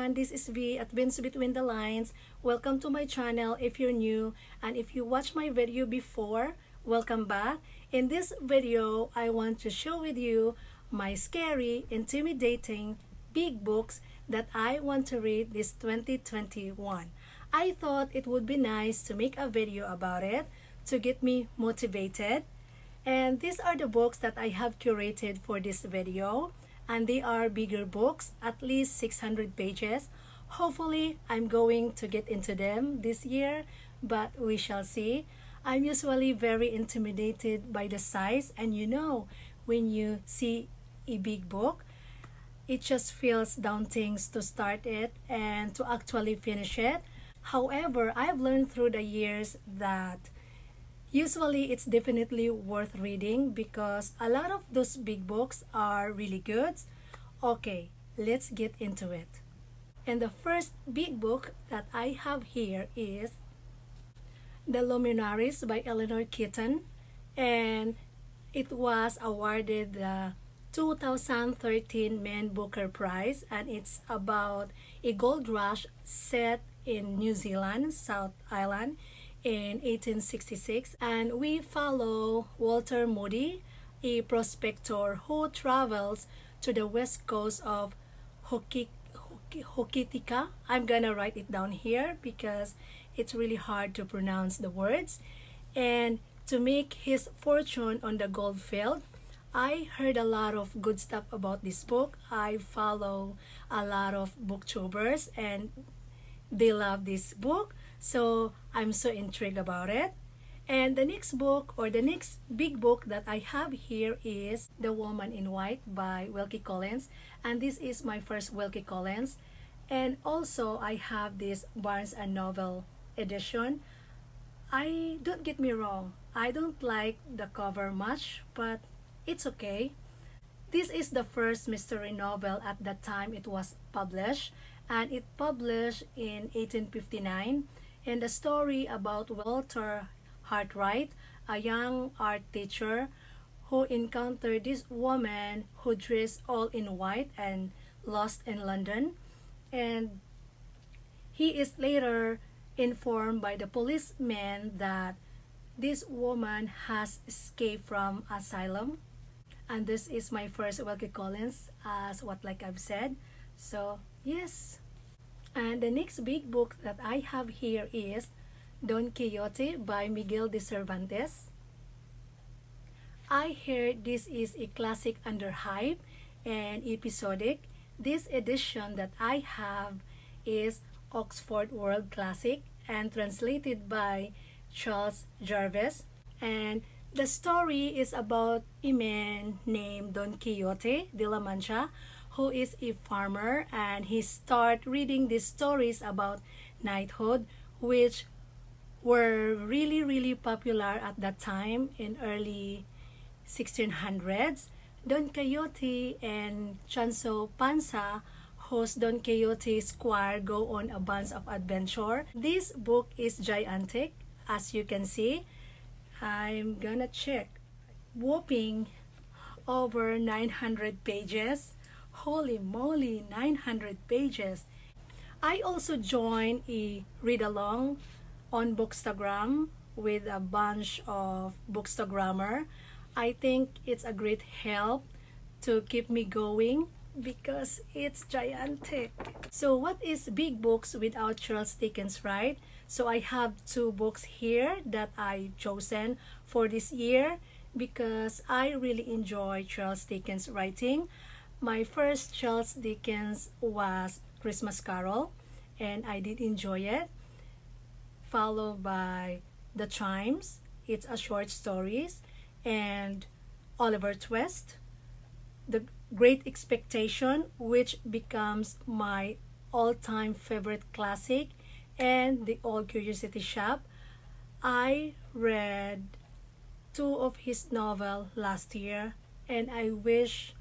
everyone, this is V at Vince Between the Lines. Welcome to my channel if you're new, and if you watched my video before, welcome back. In this video, I want to share with you my scary, intimidating, big books that I want to read this 2021. I thought it would be nice to make a video about it to get me motivated. And these are the books that I have curated for this video. And they are bigger books, at least 600 pages. Hopefully, I'm going to get into them this year, but we shall see. I'm usually very intimidated by the size, and when you see a big book, it just feels daunting to start it and to actually finish it. However, I've learned through the years that usually it's definitely worth reading because a lot of those big books are really good. Okay, let's get into it. And the first big book that I have here is The Luminaries by Eleanor Catton, and it was awarded the 2013 Man Booker Prize, and it's about a gold rush set in New Zealand, South Island, in 1866, and we follow Walter Moody, a prospector who travels to the west coast of Hokitika. I'm gonna write it down here because it's really hard to pronounce the words. And to make his fortune on the gold field. I heard a lot of good stuff about this book. I follow a lot of booktubers and they love this book. So I'm so intrigued about it. And the next book, or the next big book that I have here, is The Woman in White by Wilkie Collins. And this is my first Wilkie Collins. And also I have this Barnes and Noble edition. Don't get me wrong, I don't like the cover much, but it's okay. This is the first mystery novel at the time it was published, and it published in 1859. And the story about Walter Hartwright, a young art teacher who encountered this woman who dressed all in white and lost in London. And he is later informed by the policeman that this woman has escaped from asylum. And this is my first Wilkie Collins, as what like I've said. So yes. And the next big book that I have here is Don Quixote by Miguel de Cervantes. I heard this is a classic under hype and episodic. This edition that I have is Oxford World Classic and translated by Charles Jarvis. And the story is about a man named Don Quixote de la Mancha, who is a farmer, and he started reading these stories about knighthood, which were really popular at that time in early 1600s. Don Quixote and Chanso Panza, whose Don Quixote's squire, go on a bunch of adventure. This book is gigantic, as you can see. I'm gonna check. Whopping over 900 pages. Holy moly, 900 pages. I also joined a read-along on Bookstagram with a bunch of Bookstagrammer. I think it's a great help to keep me going because it's gigantic. So what is big books without Charles Dickens, right? So I have two books here that I chosen for this year because I really enjoy Charles Dickens writing. My first Charles Dickens was Christmas Carol, and I did enjoy it. Followed by The Chimes, it's a short stories, and Oliver Twist, The Great Expectation, which becomes my all-time favorite classic, and The Old Curiosity Shop. I read two of his novels last year, and I wish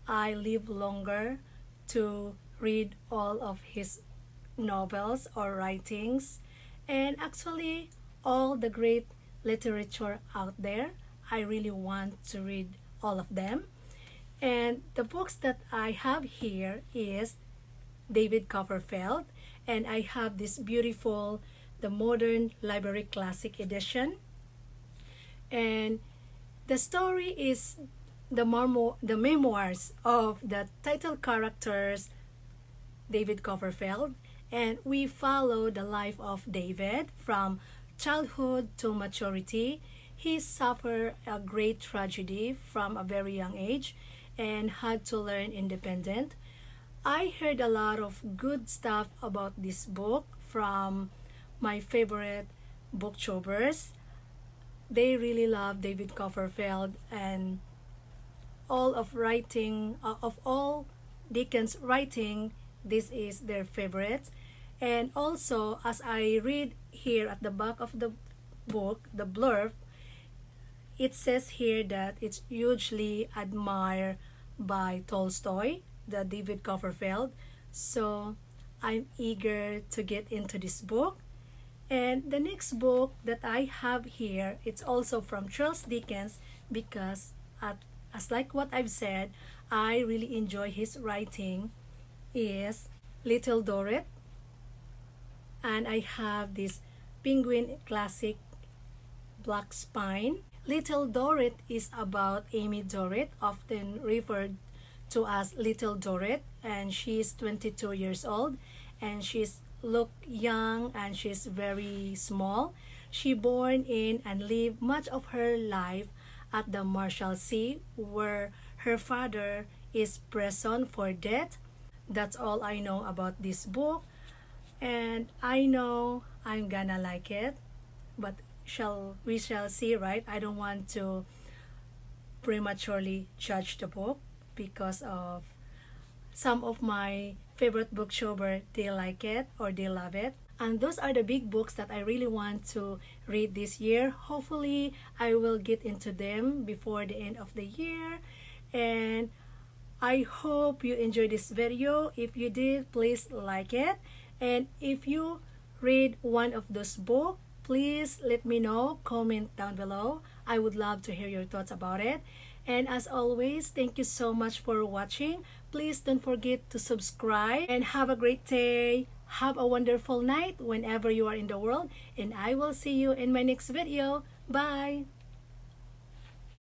I live longer to read all of his novels or writings. And actually, all the great literature out there, I really want to read all of them. And the books that I have here is David Copperfield, and I have this beautiful, the Modern Library Classic Edition. And the story is the memoirs of the title characters, David Copperfield, and we follow the life of David from childhood to maturity. He suffered a great tragedy from a very young age and had to learn independent. I heard a lot of good stuff about this book from my favorite booktubers. They really love David Copperfield, and of all Dickens writing, this is their favorite. And also, as I read here at the back of the book, the blurb, it says here that it's hugely admired by Tolstoy, the David Copperfield. So I'm eager to get into this book. And the next book that I have here, it's also from Charles Dickens, because as like what I've said, I really enjoy his writing, is Little Dorrit. And I have this Penguin Classic Black Spine. Little Dorrit is about Amy Dorrit, often referred to as Little Dorrit, and she's 22 years old, and she's look young and she's very small. She born in and lived much of her life at the Marshalsea, where her father is present for death. That's all I know about this book, and I know I'm gonna like it, but we shall see, right? I don't want to prematurely judge the book because of some of my favorite booktuber, they like it or they love it. And those are the big books that I really want to read this year. Hopefully I will get into them before the end of the year. And I hope you enjoyed this video. If you did, please like it. And if you read one of those books, please let me know, comment down below. I would love to hear your thoughts about it. And as always, thank you so much for watching. Please don't forget to subscribe and have a great day. Have a wonderful night whenever you are in the world, and I will see you in my next video. Bye!